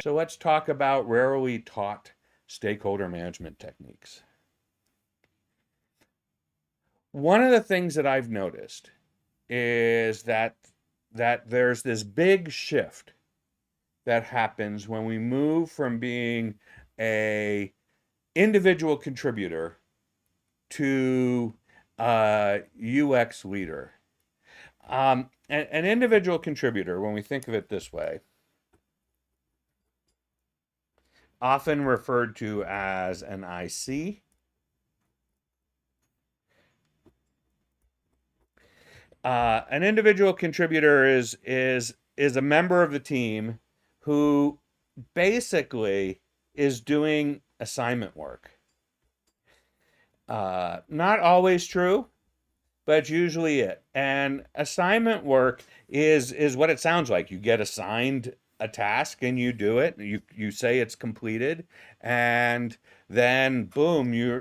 So let's talk about rarely taught stakeholder management techniques. One of the things that I've noticed is that there's this big shift that happens when we move from being a individual contributor to a UX leader. An individual contributor, when we think of it this way, often referred to as an IC. An individual contributor is a member of the team who basically is doing assignment work. Not always true, but it's usually it. And assignment work is what it sounds like. You get assigned a task and you do it. You say it's completed, and then boom, you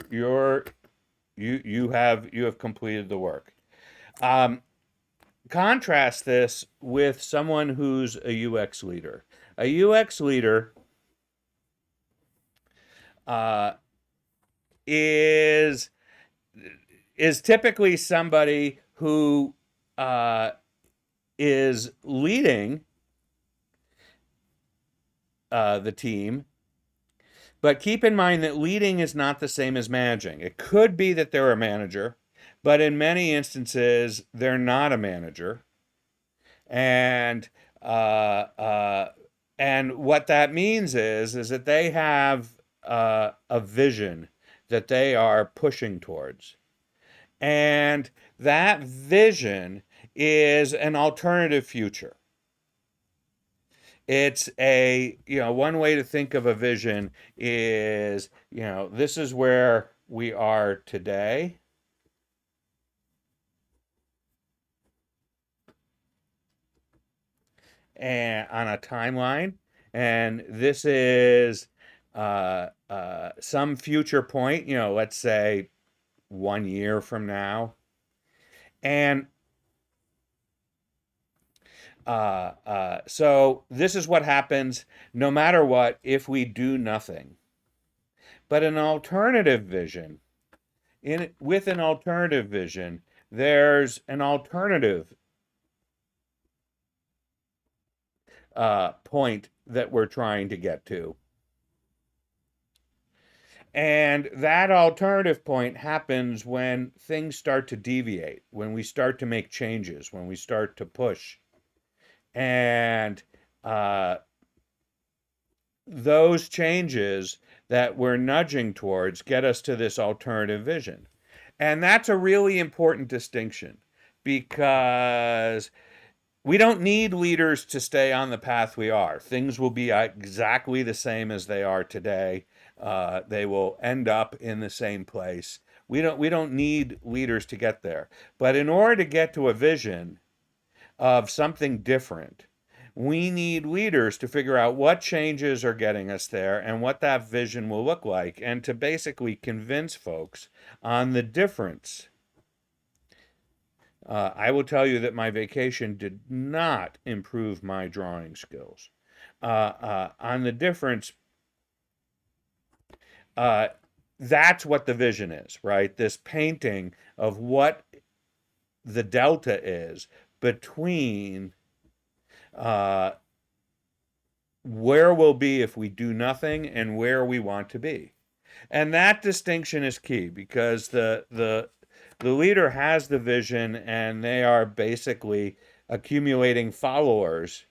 have completed the work. Um, Contrast this with someone who's a UX leader. A UX leader uh, is is typically somebody who uh, is leading the team. But keep in mind that leading is not the same as managing. It could be that they're a manager, but in many instances, they're not a manager. And uh, uh, and what that means is that they have a vision that they are pushing towards, and that vision is an alternative future. It's one way to think of a vision is, this is where we are today, and on a timeline, and this is some future point, let's say 1 year from now, and so this is what happens no matter what if we do nothing. But an alternative vision, with an alternative vision, there's an alternative point that we're trying to get to. And that alternative point happens when things start to deviate, when we start to make changes, when we start to push. And those changes that we're nudging towards get us to this alternative vision. And that's a really important distinction, because we don't need leaders to stay on the path we are. Things will be exactly the same as they are today. They will end up in the same place. We don't need leaders to get there. But in order to get to a vision of something different, we need leaders to figure out what changes are getting us there and what that vision will look like, and to basically convince folks on the difference. I will tell you that my vacation did not improve my drawing skills. On the difference, uh, that's what the vision is, right? This painting of what the delta is between uh, where we'll be if we do nothing and where we want to be. And that distinction is key, because the leader has the vision and they are basically accumulating followers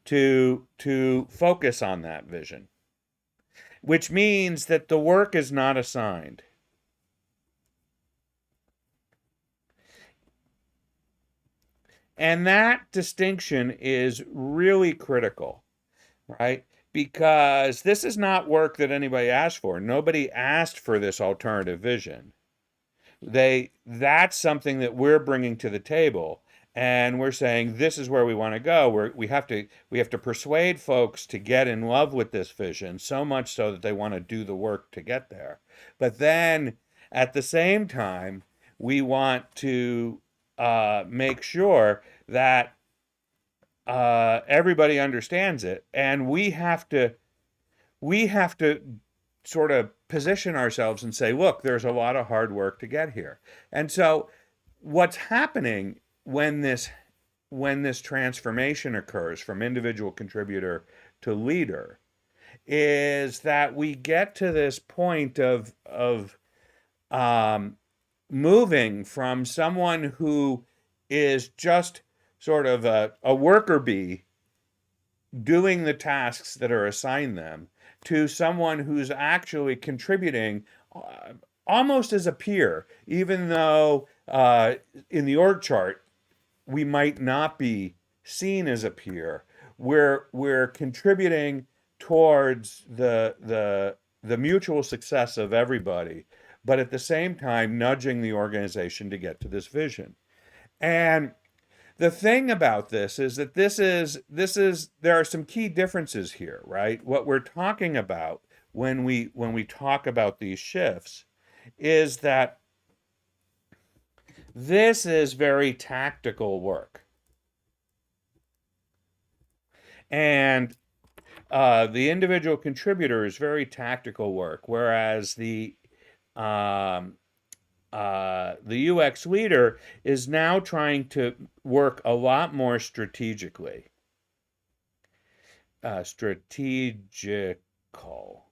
to focus on that vision, which means that the work is not assigned. And that distinction is really critical, right? Because this is not work that anybody asked for. Nobody asked for this alternative vision. That's something that we're bringing to the table, and we're saying this is where we want to go. We have to persuade folks to get in love with this vision, so much so that they want to do the work to get there. But then at the same time, we want to make sure that everybody understands it, and we have to sort of position ourselves and say, look, there's a lot of hard work to get here. And so what's happening when this transformation occurs from individual contributor to leader is that we get to this point of um, moving from someone who is just sort of a worker bee doing the tasks that are assigned them to someone who's actually contributing almost as a peer, even though in the org chart we might not be seen as a peer. We're contributing towards the mutual success of everybody, but at the same time nudging the organization to get to this vision. And the thing about this is that this is there are some key differences here, right? What we're talking about when we talk about these shifts is that this is very tactical work. And the individual contributor is very tactical work, whereas um, the UX leader is now trying to work a lot more strategically. Strategical.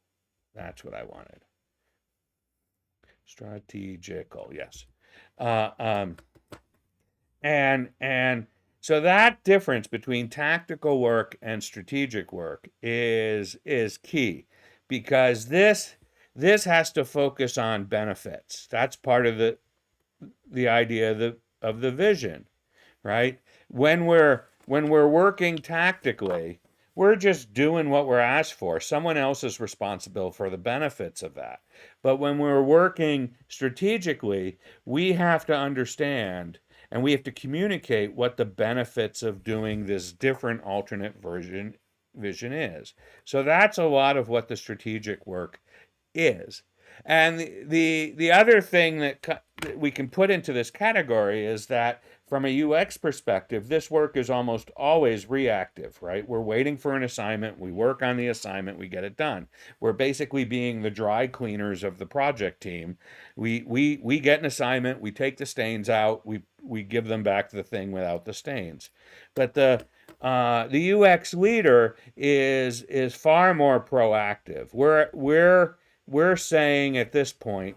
That's what I wanted. Strategical, yes. Uh, um, and so that difference between tactical work and strategic work is key because this has to focus on benefits. That's part of the idea of the vision, right? When we're working tactically, we're just doing what we're asked for. Someone else is responsible for the benefits of that. But when we're working strategically, we have to understand and we have to communicate what the benefits of doing this different alternate vision is. So that's a lot of what the strategic work is. And the other thing that we can put into this category is that from a UX perspective, this work is almost always reactive, right? We're waiting for an assignment, we work on the assignment, we get it done. We're basically being the dry cleaners of the project team. We get an assignment, we take the stains out, we give them back the thing without the stains. But the UX leader is far more proactive. We're saying at this point,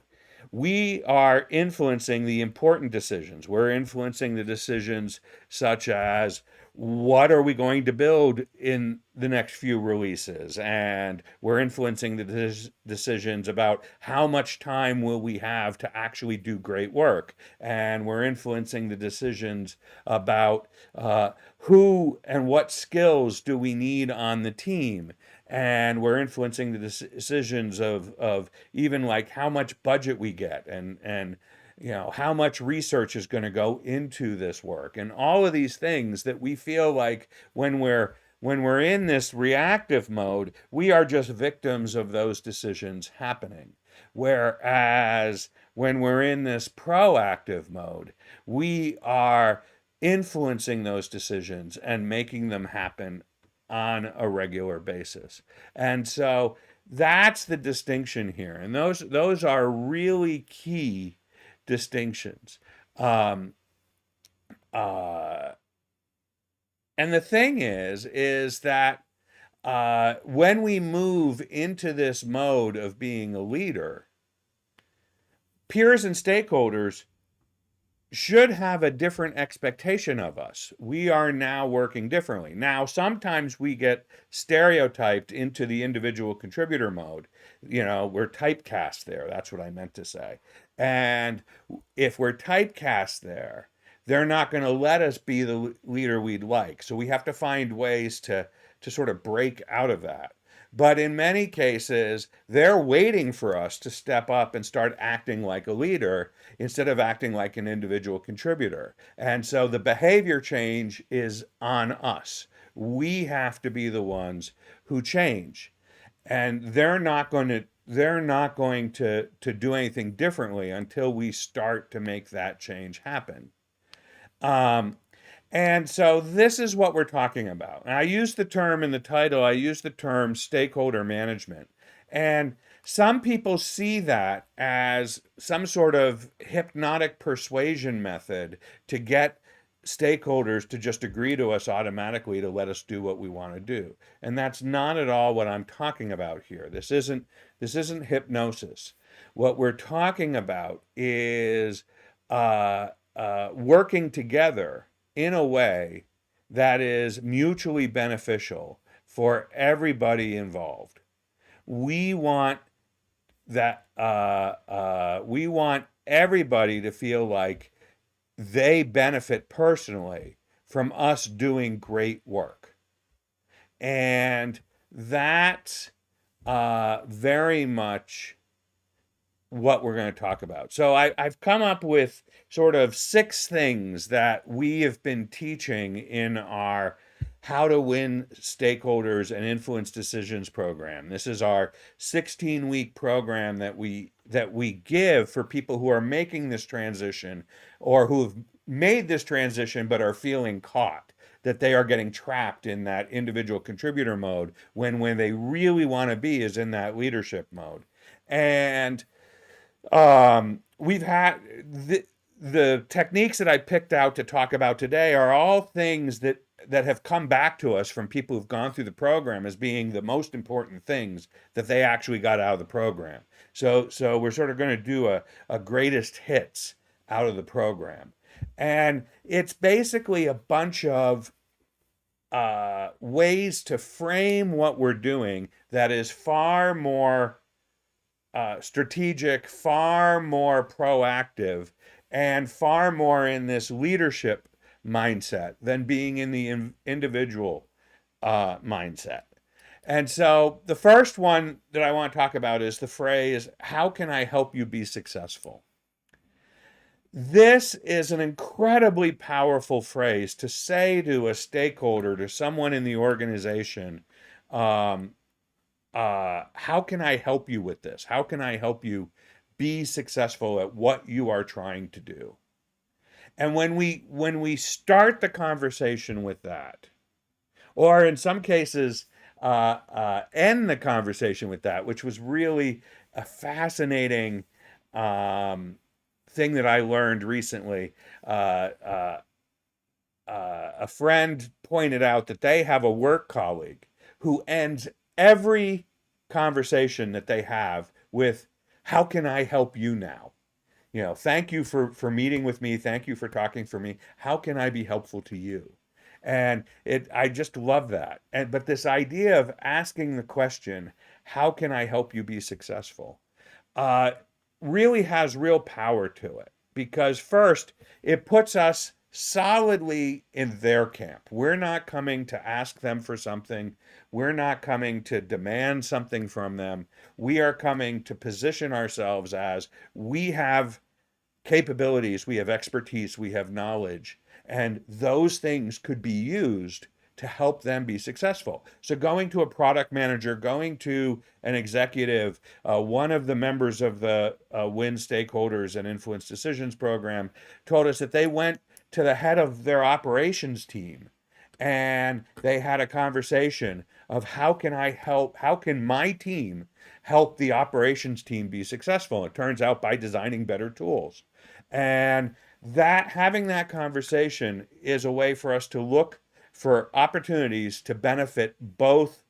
we are influencing the important decisions. We're influencing the decisions such as what are we going to build in the next few releases, and we're influencing the decisions about how much time will we have to actually do great work, and we're influencing the decisions about who and what skills do we need on the team, and we're influencing the decisions of even like how much budget we get, and how much research is going to go into this work, and all of these things that we feel like when we're in this reactive mode, we are just victims of those decisions happening. Whereas when we're in this proactive mode, we are influencing those decisions and making them happen on a regular basis. And so that's the distinction here. And those are really key distinctions. Um, uh, and the thing is that when we move into this mode of being a leader, peers and stakeholders should have a different expectation of us. We are now working differently. Now, sometimes we get stereotyped into the individual contributor mode. We're typecast there. That's what I meant to say. And if we're typecast there, they're not going to let us be the leader we'd like. So we have to find ways to sort of break out of that. But in many cases, they're waiting for us to step up and start acting like a leader instead of acting like an individual contributor. And so the behavior change is on us. We have to be the ones who change. And they're not going to do anything differently until we start to make that change happen. Um, And so this is what we're talking about. And I use the term in the title, I use the term stakeholder management. And some people see that as some sort of hypnotic persuasion method to get stakeholders to just agree to us automatically to let us do what we want to do. And that's not at all what I'm talking about here. This isn't hypnosis. What we're talking about is working together in a way that is mutually beneficial for everybody involved. We want we want everybody to feel like they benefit personally from us doing great work, and that's very much what we're going to talk about. So I've come up with sort of 6 things that we have been teaching in our How to Win Stakeholders and Influence Decisions program. This is our 16-week program that we give for people who are making this transition or who have made this transition but are feeling caught, that they are getting trapped in that individual contributor mode when they really want to be is in that leadership mode. And we've had the techniques that I picked out to talk about today are all things that have come back to us from people who've gone through the program as being the most important things that they actually got out of the program. So we're sort of going to do a greatest hits out of the program. And it's basically a bunch of ways to frame what we're doing that is far more strategic, far more proactive, and far more in this leadership mindset than being in the individual mindset. And so the first one that I want to talk about is the phrase, how can I help you be successful? This is an incredibly powerful phrase to say to a stakeholder, to someone in the organization, um, how can I help you with this? How can I help you be successful at what you are trying to do? And when we start the conversation with that, or in some cases end the conversation with that, which was really a fascinating thing that I learned recently. A friend pointed out that they have a work colleague who ends every conversation that they have with, how can I help you now? Thank you for meeting with me. Thank you for talking for me. How can I be helpful to you? And I just love that. But this idea of asking the question, how can I help you be successful? Uh, really has real power to it, because first, it puts us solidly in their camp. We're not coming to ask them for something. We're not coming to demand something from them. We are coming to position ourselves as, we have capabilities, we have expertise, we have knowledge, and those things could be used to help them be successful. So going to a product manager, going to an executive, one of the members of the Win Stakeholders and Influence Decisions program told us that they went to the head of their operations team and they had a conversation of, how can I help, how can my team help the operations team be successful? It turns out by designing better tools. And that, having that conversation is a way for us to look for opportunities to benefit both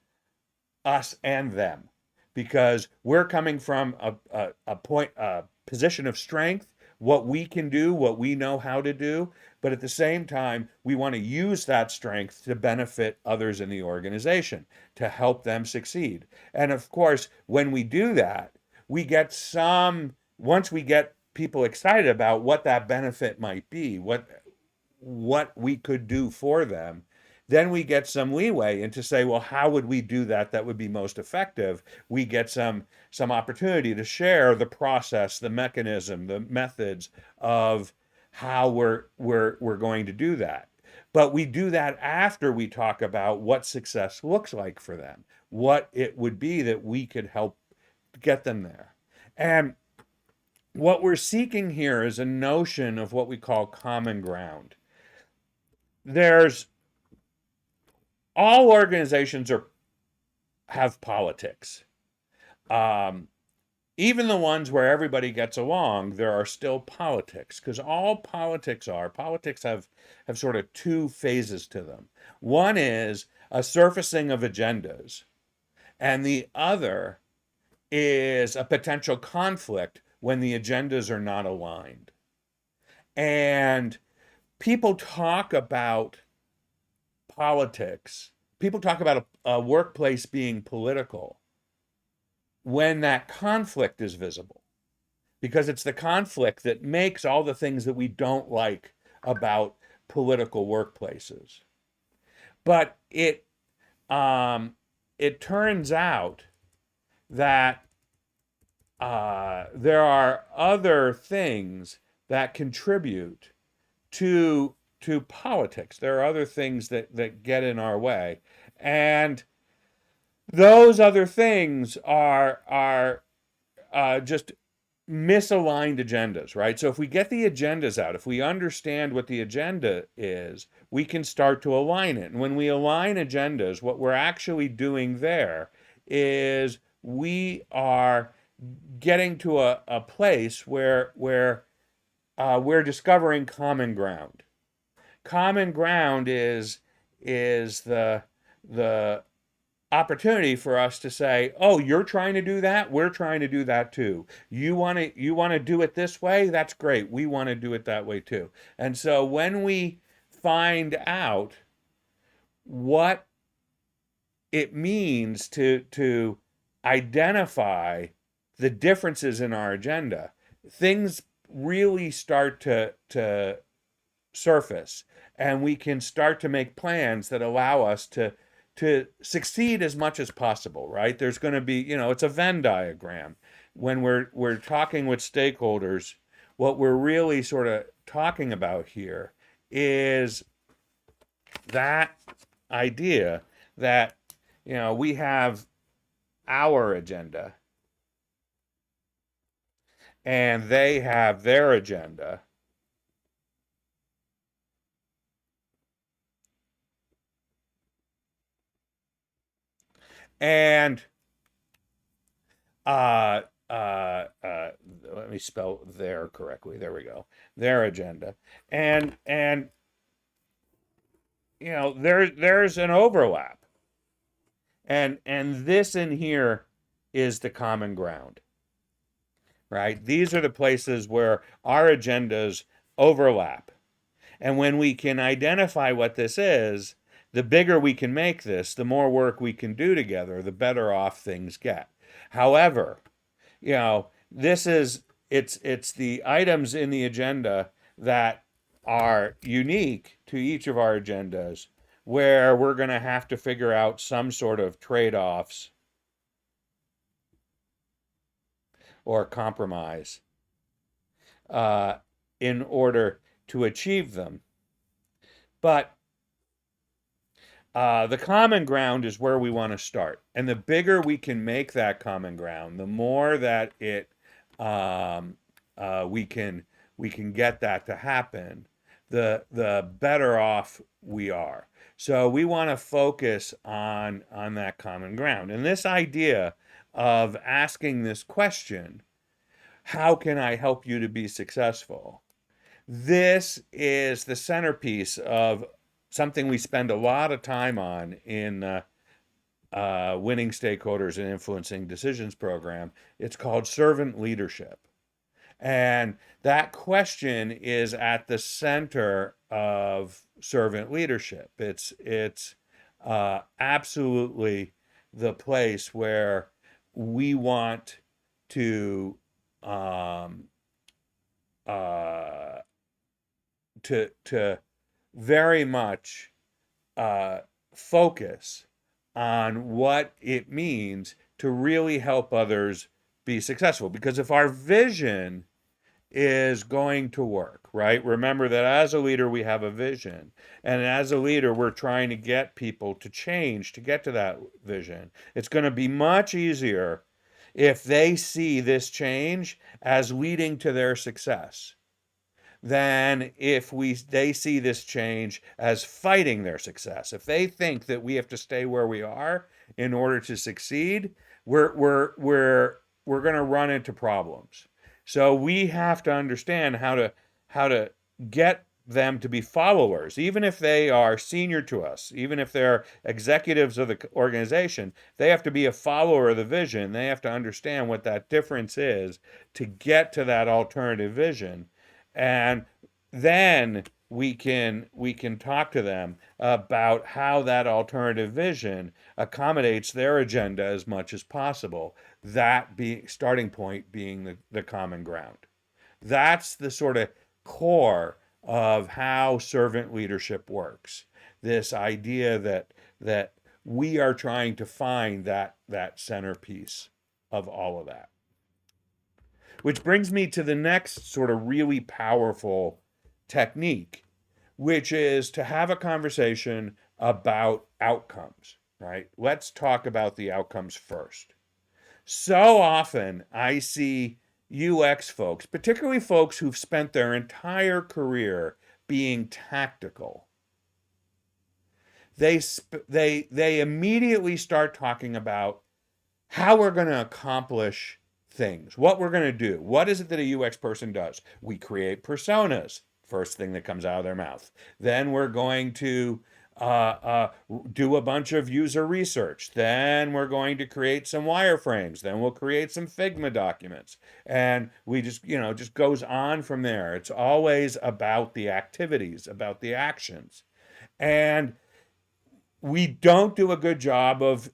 us and them, because we're coming from a position of strength, what we can do, what we know how to do, but at the same time we want to use that strength to benefit others in the organization, to help them succeed. And of course, when we do that, we get some once we get people excited about what that benefit might be, what we could do for them, then we get some leeway into say, well, how would we do that that would be most effective? We get some opportunity to share the process, the mechanism, the methods of how we're going to do that. But we do that after we talk about what success looks like for them, what it would be that we could help get them there. And what we're seeking here is a notion of what we call common ground. there's all organizations have politics. Um, Even the ones where everybody gets along, there are still politics because all politics have sort of two phases to them. One is a surfacing of agendas, and the other is a potential conflict when the agendas are not aligned. And people talk about politics, people talk about a workplace being political when that conflict is visible, because it's the conflict that makes all the things that we don't like about political workplaces. But it turns out that there are other things that contribute to politics. There are other things that get in our way, and those other things are just misaligned agendas, right? So if we get the agendas out, if we understand what the agenda is, we can start to align it. And when we align agendas, what we're actually doing there is we are getting to a place where we're discovering common ground. Common ground is the opportunity for us to say, "Oh, you're trying to do that. We're trying to do that too. You want to do it this way. That's great. We want to do it that way too." And so when we find out what it means to identify the differences in our agenda, things really start to surface, and we can start to make plans that allow us to succeed as much as possible, right? There's going to be, it's a Venn diagram. When we're talking with stakeholders, what we're really sort of talking about here is that idea that we have our agenda and they have their agenda. And uh, uh, uh, let me spell their correctly. There we go. Their agenda, and there's an overlap, and this in here is the common ground, right? These are the places where our agendas overlap, and when we can identify what this is, the bigger we can make this, the more work we can do together, the better off things get. However, this is it's the items in the agenda that are unique to each of our agendas where we're going to have to figure out some sort of trade-offs or compromise uh, in order to achieve them. But the common ground is where we want to start, and the bigger we can make that common ground, the more that it um, we can get that to happen, the better off we are. So we want to focus on that common ground, and this idea of asking this question, how can I help you to be successful? This is the centerpiece of something we spend a lot of time on in Winning Stakeholders and Influencing Decisions program. It's called servant leadership. And that question is at the center of servant leadership. It's absolutely the place where we want to um, uh, to very much uh, focus on what it means to really help others be successful. Because if our vision is going to work, right? Remember that as a leader, we have a vision. And as a leader, we're trying to get people to change to get to that vision. It's going to be much easier if they see this change as leading to their success. than if they see this change as fighting their success. If they think that we have to stay where we are in order to succeed, we're going to run into problems. So we have to understand how to get them to be followers, even if they are senior to us, even if they're executives of the organization. They have to be a follower of the vision. They have to understand what that difference is to get to that alternative vision, and then we can talk to them about how that alternative vision accommodates their agenda as much as possible. That be starting point being the common ground. That's the sort of core of how servant leadership works. This idea that we are trying to find that centerpiece of all of that. Which brings me to the next sort of really powerful technique, which is to have a conversation about outcomes, right? Let's talk about the outcomes first. So often I see UX folks, particularly folks who've spent their entire career being tactical. They immediately start talking about how we're going to accomplish things, what we're going to do. What is it that a UX person does? We create personas, first thing that comes out of their mouth. Then we're going to do a bunch of user research. Then we're going to create some wireframes. Then we'll create some Figma documents. And we just goes on from there. It's always about the activities, about the actions. And we don't do a good job of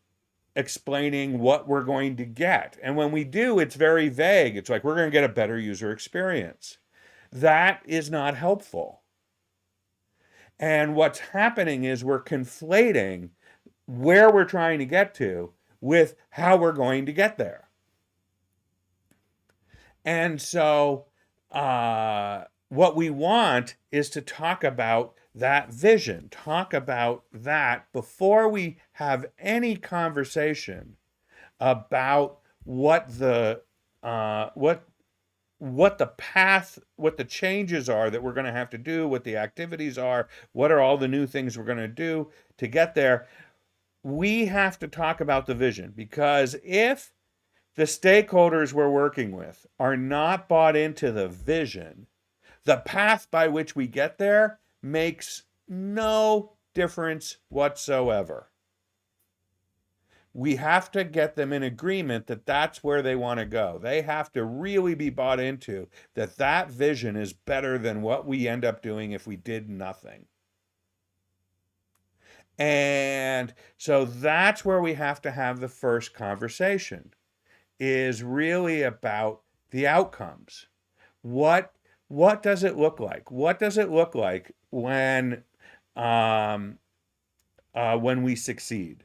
explaining what we're going to get. And when we do, it's very vague. It's like, we're going to get a better user experience. That is not helpful. And what's happening is we're conflating where we're trying to get to with how we're going to get there. And so what we want is to talk about that vision, talk about that before we have any conversation about what the path, what the changes are that we're going to have to do, what the activities are, what are all the new things we're going to do to get there. We have to talk about the vision, because if the stakeholders we're working with are not bought into the vision, the path by which we get there makes no difference whatsoever. We have to get them in agreement that that's where they want to go. They have to really be bought into that vision is better than what we end up doing if we did nothing. And so that's where we have to have the first conversation, is really about the outcomes. What does it look like? What does it look like when we succeed?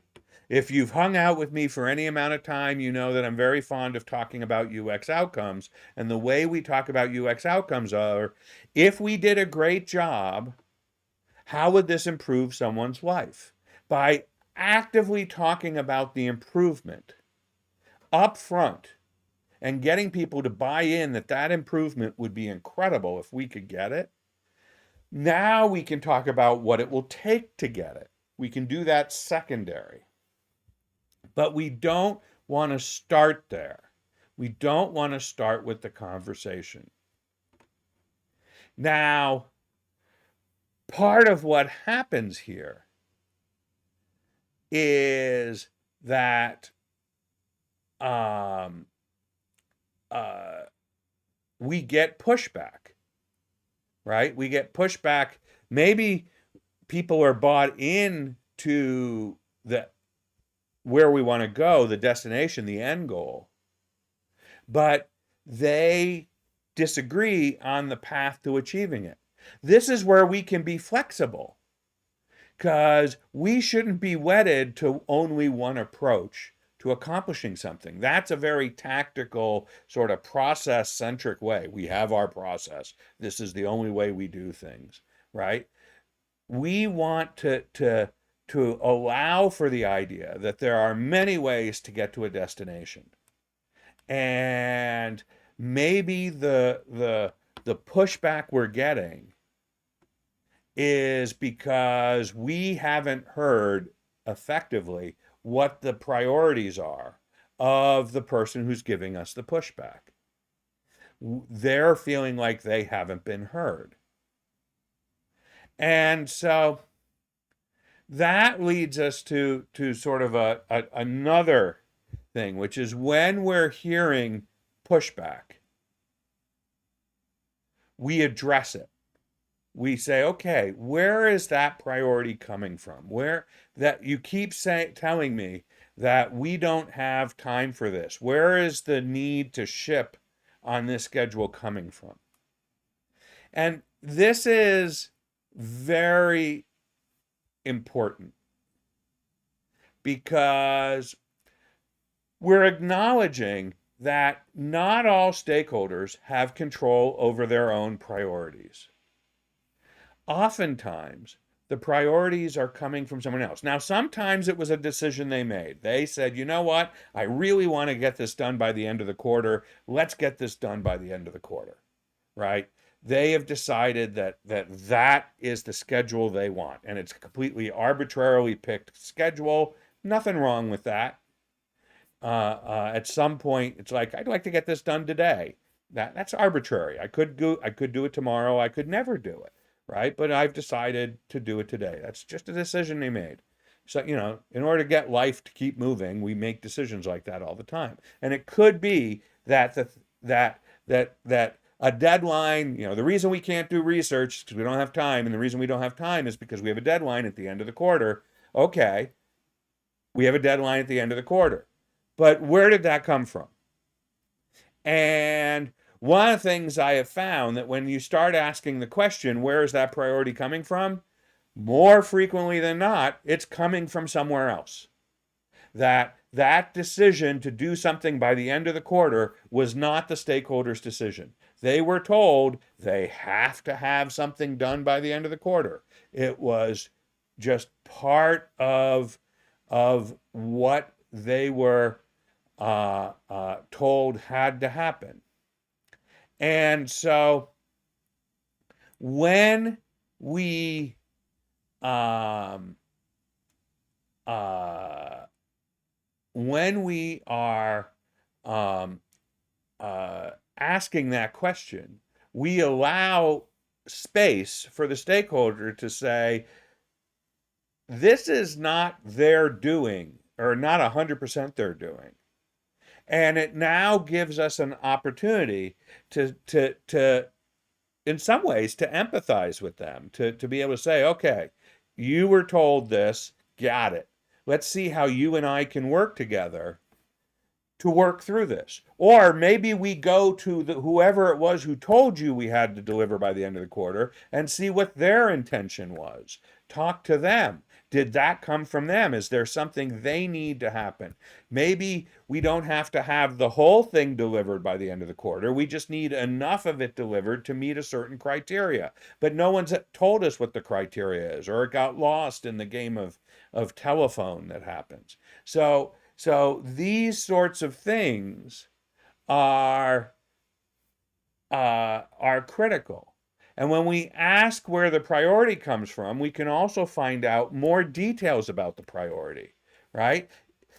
If you've hung out with me for any amount of time, you know that I'm very fond of talking about UX outcomes. And the way we talk about UX outcomes are, if we did a great job, how would this improve someone's life? By actively talking about the improvement up front and getting people to buy in that improvement would be incredible if we could get it. Now we can talk about what it will take to get it. We can do that secondary. But we don't want to start there. We don't want to start with the conversation. Now, part of what happens here is that we get pushback, right? We get pushback. Maybe people are bought into where we want to go, the destination, the end goal, but they disagree on the path to achieving it. This is where we can be flexible, because we shouldn't be wedded to only one approach to accomplishing something. That's a very tactical, sort of process-centric way. We have our process. This is the only way we do things, right? We want to allow for the idea that there are many ways to get to a destination. And maybe the the pushback we're getting is because we haven't heard effectively what the priorities are of the person who's giving us the pushback. They're feeling like they haven't been heard. And so that leads us to sort of another thing, which is when we're hearing pushback, we address it. We say, okay, where is that priority coming from? Where that you keep telling me that we don't have time for this. Where is the need to ship on this schedule coming from? And this is very important because we're acknowledging that not all stakeholders have control over their own priorities. Oftentimes, the priorities are coming from someone else. Now, sometimes it was a decision they made. They said, you know what? I really want to get this done by the end of the quarter. Let's get this done by the end of the quarter, right? They have decided that is the schedule they want, and it's a completely arbitrarily picked schedule. Nothing wrong with that. At some point, it's like, I'd like to get this done today. That's arbitrary. I could do it tomorrow. I could never do it, right? But I've decided to do it today. That's just a decision they made. So, in order to get life to keep moving, we make decisions like that all the time. And it could be that that a deadline, the reason we can't do research is because we don't have time, and the reason we don't have time is because we have a deadline at the end of the quarter. Okay, we have a deadline at the end of the quarter. But where did that come from? And one of the things I have found that when you start asking the question, where is that priority coming from? More frequently than not, it's coming from somewhere else. That decision to do something by the end of the quarter was not the stakeholders' decision. They were told they have to have something done by the end of the quarter. It was just part of what they were told had to happen. And so when we are asking that question, we allow space for the stakeholder to say, this is not their doing, or not 100% their doing. And it now gives us an opportunity to in some ways, to empathize with them, to be able to say, okay, you were told this, got it. Let's see how you and I can work together to work through this. Or maybe we go to whoever it was who told you we had to deliver by the end of the quarter and see what their intention was. Talk to them. Did that come from them? Is there something they need to happen? Maybe we don't have to have the whole thing delivered by the end of the quarter. We just need enough of it delivered to meet a certain criteria. But no one's told us what the criteria is, or it got lost in the game of telephone that happens. So these sorts of things are critical. And when we ask where the priority comes from, we can also find out more details about the priority, right?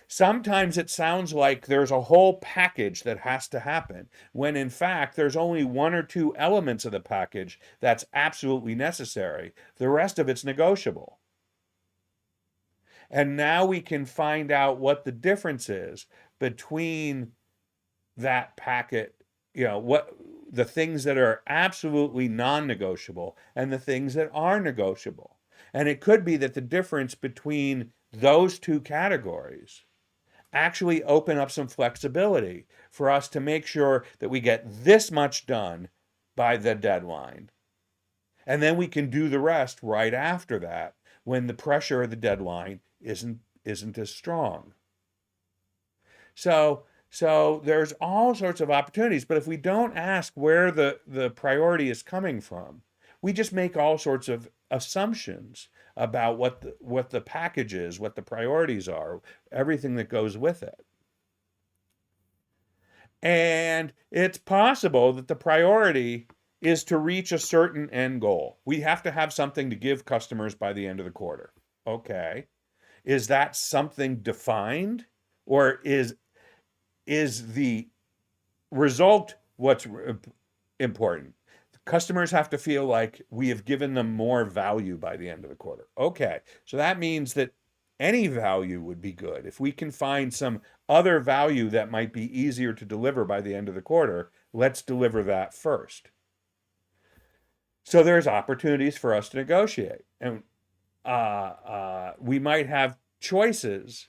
Sometimes it sounds like there's a whole package that has to happen, when in fact there's only one or two elements of the package that's absolutely necessary. The rest of it's negotiable. And now we can find out what the difference is between that packet, what the things that are absolutely non-negotiable and the things that are negotiable. And it could be that the difference between those two categories actually open up some flexibility for us to make sure that we get this much done by the deadline. And then we can do the rest right after that, when the pressure of the deadline isn't as strong. So there's all sorts of opportunities, but if we don't ask where the priority is coming from, we just make all sorts of assumptions about what the package is, what the priorities are, everything that goes with it. And it's possible that the priority is to reach a certain end goal. We have to have something to give customers by the end of the quarter. Okay. Is that something defined, or is the result what's important? Customers have to feel like we have given them more value by the end of the quarter. Okay, so that means that any value would be good. If we can find some other value that might be easier to deliver by the end of the quarter, let's deliver that first. So there's opportunities for us to negotiate. And we might have choices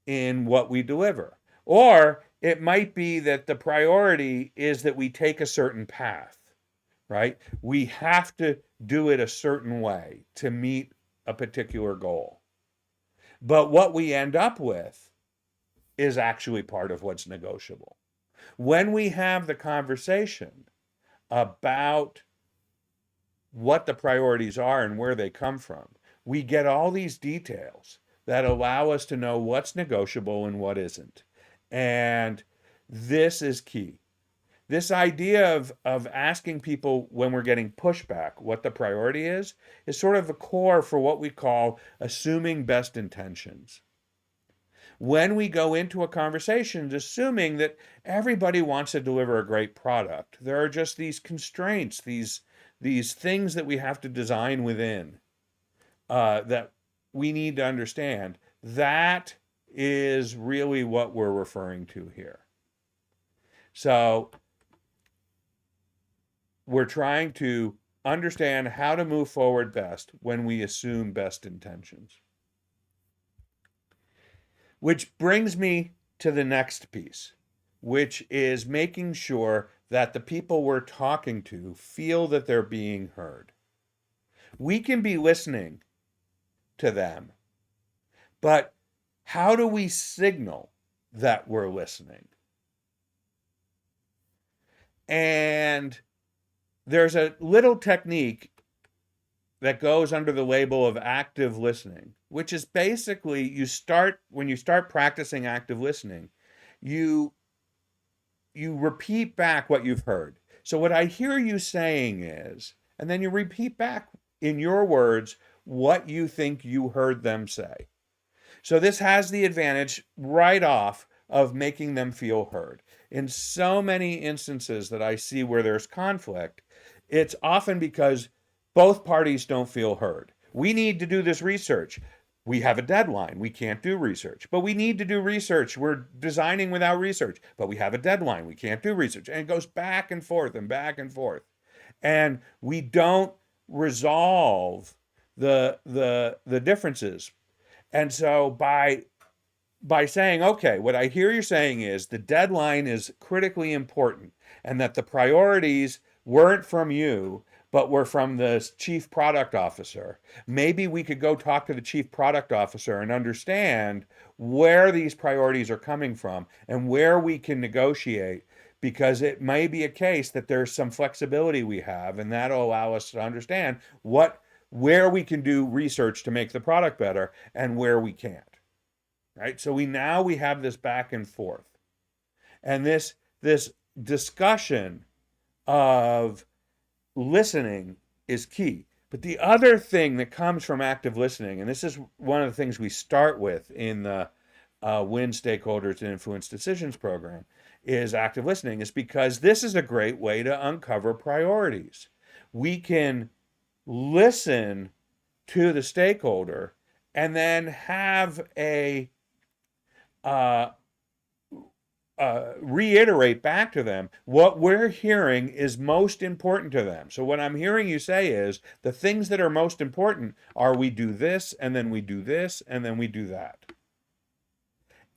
in what we deliver. Or it might be that the priority is that we take a certain path, right? We have to do it a certain way to meet a particular goal. But what we end up with is actually part of what's negotiable. When we have the conversation about what the priorities are and where they come from, we get all these details that allow us to know what's negotiable and what isn't. And this is key. This idea of asking people when we're getting pushback what the priority is sort of the core for what we call assuming best intentions. When we go into a conversation assuming that everybody wants to deliver a great product, there are just these constraints, these things that we have to design within that we need to understand. That is really what we're referring to here. So we're trying to understand how to move forward best when we assume best intentions. Which brings me to the next piece, which is making sure that the people we're talking to feel that they're being heard. We can be listening to them, but how do we signal that we're listening? And there's a little technique that goes under the label of active listening, which is basically when you start practicing active listening, you repeat back what you've heard. So what I hear you saying is, and then you repeat back in your words what you think you heard them say. So this has the advantage right off of making them feel heard. In so many instances that I see where there's conflict, it's often because both parties don't feel heard. We need to do this research. We have a deadline. We can't do research, but we need to do research. We're designing without research, but we have a deadline. We can't do research. And it goes back and forth and back and forth. And we don't resolve the differences. And so by saying, okay, what I hear you're saying is the deadline is critically important and that the priorities weren't from you, but were from the chief product officer. Maybe we could go talk to the chief product officer and understand where these priorities are coming from and where we can negotiate, because it may be a case that there's some flexibility we have, and that'll allow us to understand where we can do research to make the product better and where we can't. Right? So we have this back and forth. And this discussion of listening is key. But the other thing that comes from active listening, and this is one of the things we start with in the Win Stakeholders and Influence Decisions program, is active listening, is because this is a great way to uncover priorities. We can listen to the stakeholder and then have reiterate back to them what we're hearing is most important to them. So what I'm hearing you say is the things that are most important are we do this, and then we do this, and then we do that.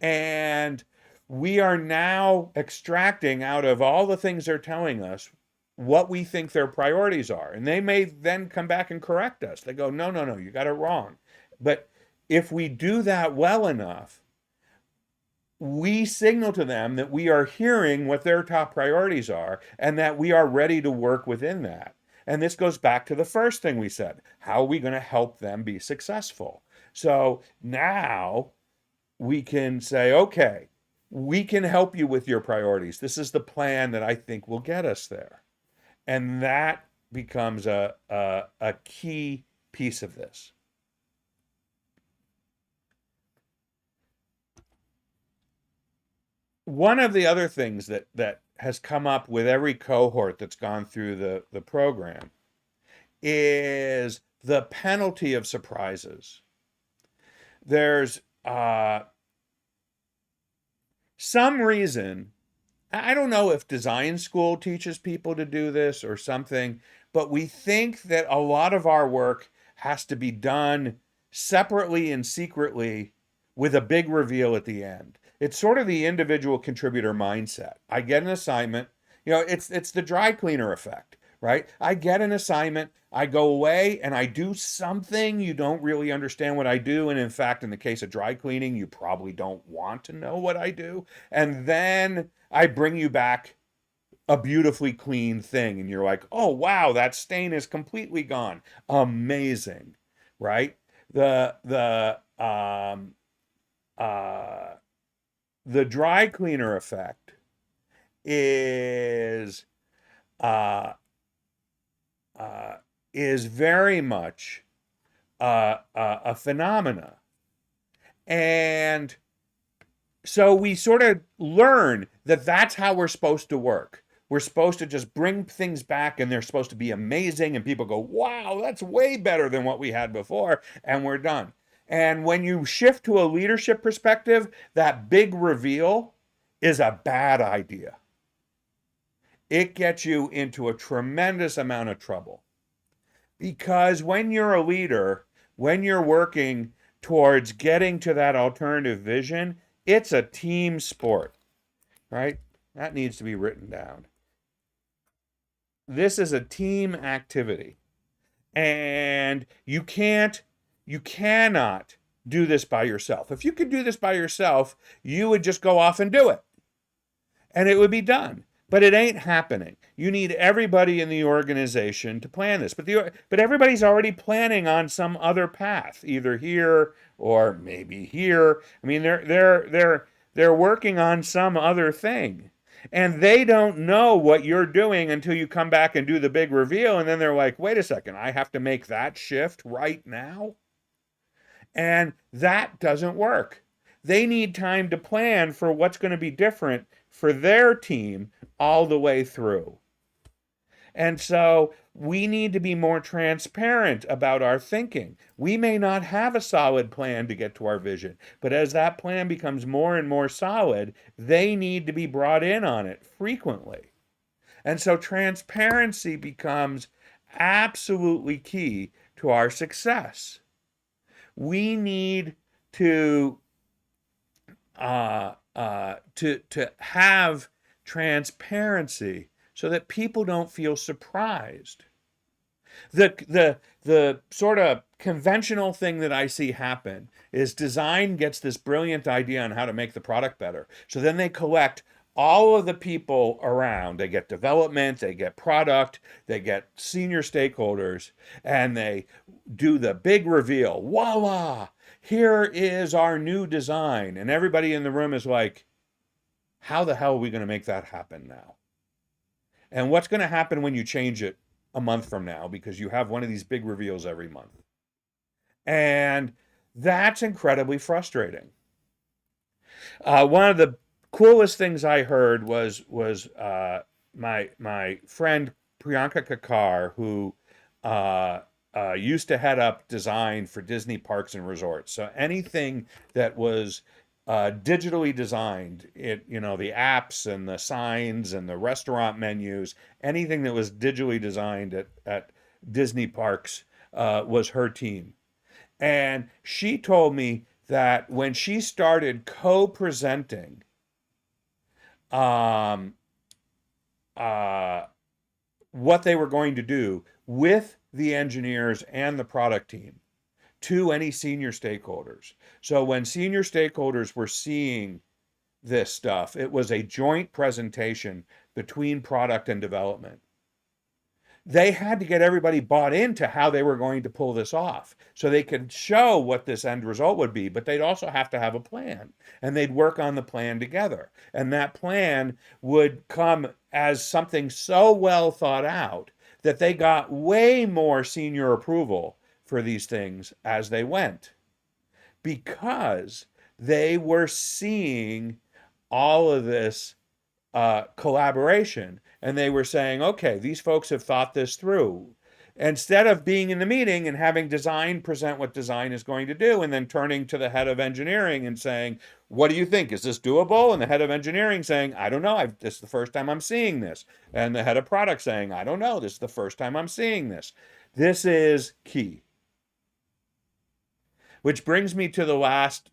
And we are now extracting out of all the things they're telling us what we think their priorities are. And they may then come back and correct us. They go, no, you got it wrong. But if we do that well enough, we signal to them that we are hearing what their top priorities are and that we are ready to work within that. And this goes back to the first thing we said. How are we going to help them be successful? So now we can say, okay, we can help you with your priorities. This is the plan that I think will get us there. And that becomes a key piece of this. One of the other things that has come up with every cohort that's gone through the program is the penalty of surprises. There's some reason, I don't know if design school teaches people to do this or something, but we think that a lot of our work has to be done separately and secretly with a big reveal at the end. It's sort of the individual contributor mindset. I get an assignment, it's the dry cleaner effect, right? I get an assignment, I go away and I do something. You don't really understand what I do. And in fact, in the case of dry cleaning, you probably don't want to know what I do. And then I bring you back a beautifully clean thing. And you're like, oh, wow, that stain is completely gone. Amazing, right? Uh, the dry cleaner effect is uh, is very much a phenomena. And so we sort of learn that that's how we're supposed to work. We're supposed to just bring things back and they're supposed to be amazing. And people go, wow, that's way better than what we had before. And we're done. And when you shift to a leadership perspective, that big reveal is a bad idea. It gets you into a tremendous amount of trouble. Because when you're a leader, when you're working towards getting to that alternative vision, it's a team sport, right? That needs to be written down. This is a team activity. And you cannot do this by yourself. If you could do this by yourself, you would just go off and do it. And it would be done. But it ain't happening. You need everybody in the organization to plan this. But everybody's already planning on some other path, either here or maybe here. I mean, they're working on some other thing. And they don't know what you're doing until you come back and do the big reveal. And then they're like, wait a second, I have to make that shift right now? And that doesn't work. They need time to plan for what's going to be different for their team all the way through. And so we need to be more transparent about our thinking. We may not have a solid plan to get to our vision, but as that plan becomes more and more solid, they need to be brought in on it frequently. And so transparency becomes absolutely key to our success. We need to to have transparency so that people don't feel surprised. The sort of conventional thing that I see happen is design gets this brilliant idea on how to make the product better. So then they collect all of the people around. They get development, they get product, they get senior stakeholders, and they do the big reveal. Voila! Here is our new design. And everybody in the room is like, how the hell are we going to make that happen now? And what's going to happen when you change it a month from now because you have one of these big reveals every month? And that's incredibly frustrating. One of the coolest things I heard was my friend Priyanka Kakar, who used to head up design for Disney parks and resorts. So anything that was digitally designed, the apps and the signs and the restaurant menus, anything that was digitally designed at Disney parks was her team. And she told me that when she started co-presenting um, uh, what they were going to do with the engineers and the product team to any senior stakeholders. So when senior stakeholders were seeing this stuff, it was a joint presentation between product and development they had to get everybody bought into how they were going to pull this off so they could show what this end result would be, but they'd also have to have a plan, and they'd work on the plan together, and that plan would come as something so well thought out that they got way more senior approval for these things as they went, because they were seeing all of this collaboration, and they were saying, okay, these folks have thought this through. Instead of being in the meeting and having design present what design is going to do, and then turning to the head of engineering and saying, what do you think? Is this doable? And the head of engineering saying, I don't know. This is the first time I'm seeing this. And the head of product saying, I don't know. This is the first time I'm seeing this. This is key. Which brings me to the last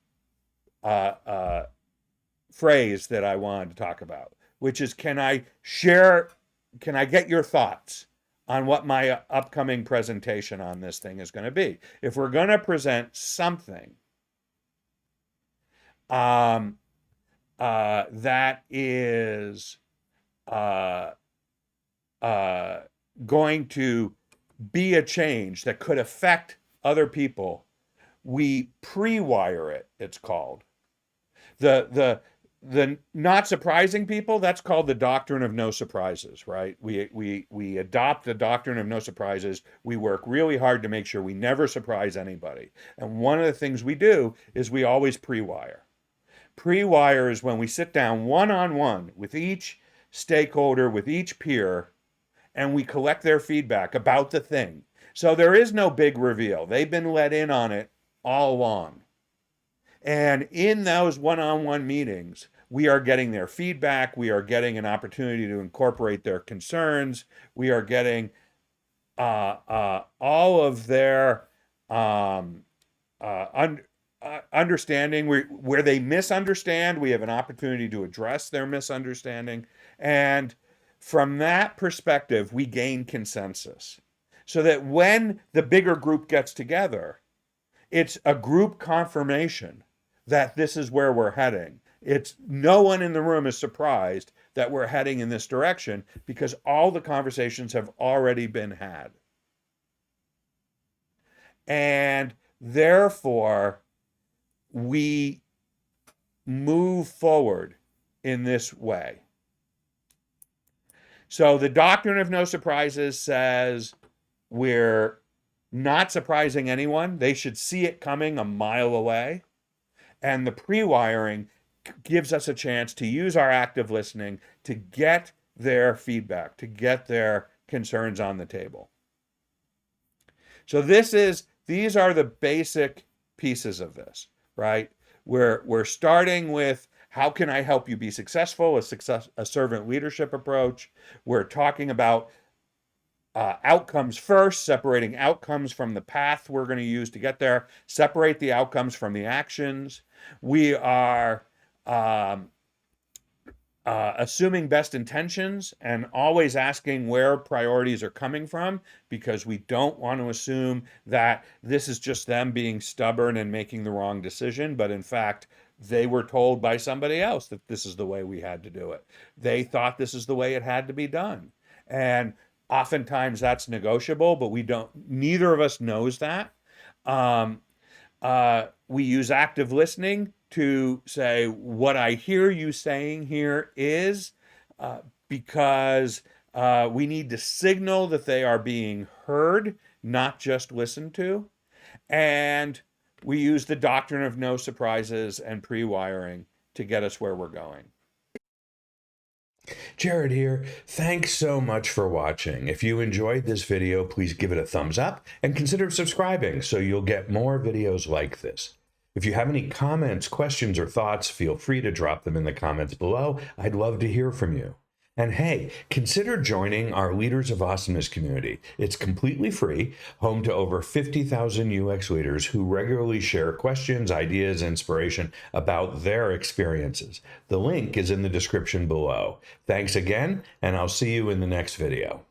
phrase that I wanted to talk about, which is, can I get your thoughts on what my upcoming presentation on this thing is going to be? If we're going to present something that is going to be a change that could affect other people, we pre-wire it, it's called. The not surprising people, that's called the doctrine of no surprises, right? We adopt the doctrine of no surprises. We work really hard to make sure we never surprise anybody. And one of the things we do is we always pre-wire. Pre-wire is when we sit down one-on-one with each stakeholder, with each peer, and we collect their feedback about the thing. So there is no big reveal. They've been let in on it all along. And in those one-on-one meetings, we are getting their feedback. We are getting an opportunity to incorporate their concerns. We are getting all of their understanding. Where they misunderstand, we have an opportunity to address their misunderstanding. And from that perspective, we gain consensus. So that when the bigger group gets together, it's a group confirmation that this is where we're heading. It's no one in the room is surprised that we're heading in this direction because all the conversations have already been had. And therefore, we move forward in this way. So the doctrine of no surprises says we're not surprising anyone. They should see it coming a mile away. And the pre-wiring gives us a chance to use our active listening to get their feedback, to get their concerns on the table. So these are the basic pieces of this, right? We're starting with, how can I help you be successful? A servant leadership approach. We're talking about outcomes first, separating outcomes from the path we're going to use to get there, separate the outcomes from the actions. We are assuming best intentions and always asking where priorities are coming from, because we don't want to assume that this is just them being stubborn and making the wrong decision, but in fact, they were told by somebody else that this is the way we had to do it. They thought this is the way it had to be done. And oftentimes that's negotiable, but neither of us knows that. We use active listening to say, what I hear you saying here is, because we need to signal that they are being heard, not just listened to. And we use the doctrine of no surprises and pre-wiring to get us where we're going. Jared here. Thanks so much for watching. If you enjoyed this video, please give it a thumbs up and consider subscribing so you'll get more videos like this. If you have any comments, questions, or thoughts, feel free to drop them in the comments below. I'd love to hear from you. And hey, consider joining our Leaders of Awesomeness community. It's completely free, home to over 50,000 UX leaders who regularly share questions, ideas, inspiration about their experiences. The link is in the description below. Thanks again, and I'll see you in the next video.